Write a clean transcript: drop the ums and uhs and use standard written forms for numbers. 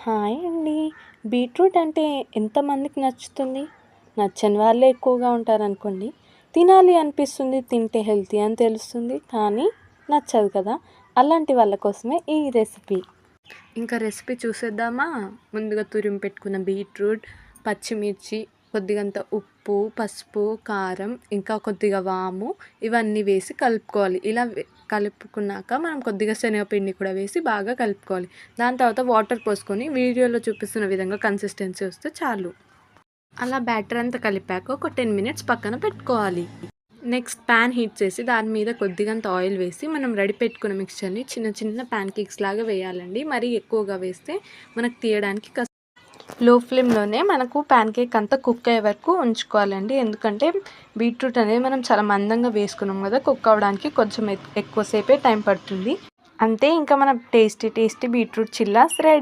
Hi అండి. Beetroot అంటే ఎంతమందికి నచ్చుతుంది? నచ్చని వాళ్ళే ఎక్కువగా ఉంటారనుకోండి. తినాలి అనిపిస్తుంది, తింటే హెల్తీ అని తెలుస్తుంది, కానీ నచ్చదు కదా! అలాంటి వాళ్ళ కోసమే ఈ రెసిపీ. ఇంకా రెసిపీ చూసేద్దామా? ముందుగా తురిమి పెట్టుకున్న బీట్రూట్, పచ్చిమిర్చి, కొద్దిగంత ఉప్పు, పసుపు, కారం, ఇంకా కొద్దిగా వాము ఇవన్నీ వేసి కలుపుకోవాలి. ఇలా కలుపుకున్నాక మనం కొద్దిగా శనగపిండి కూడా వేసి బాగా కలుపుకోవాలి. దాని తర్వాత వాటర్ పోసుకొని వీడియోలో చూపిస్తున్న విధంగా కన్సిస్టెన్సీ వస్తే చాలు. అలా బ్యాటర్ అంతా కలిపాక ఒక 10 మినిట్స్ పక్కన పెట్టుకోవాలి. నెక్స్ట్ ప్యాన్ హీట్ చేసి దాని మీద కొద్దిగంత ఆయిల్ వేసి మనం రెడీ పెట్టుకున్న మిక్స్చర్ని చిన్న చిన్న ప్యాన్ కేక్స్ లాగా వేయాలండి. మరీ ఎక్కువగా వేస్తే మనకు తీయడానికి లో ఫ్లేమ్లోనే మనకు ప్యాన్ కేక్ అంతా కుక్ అయ్యే వరకు ఉంచుకోవాలండి. ఎందుకంటే బీట్రూట్ అనేది మనం చాలా మందంగా వేసుకున్నాం కదా, కుక్ అవ్వడానికి కొంచెం ఎక్కువసేపే టైం పడుతుంది. అంతే, ఇంకా మన టేస్టీ బీట్రూట్ చిల్లాస్ రెడీ.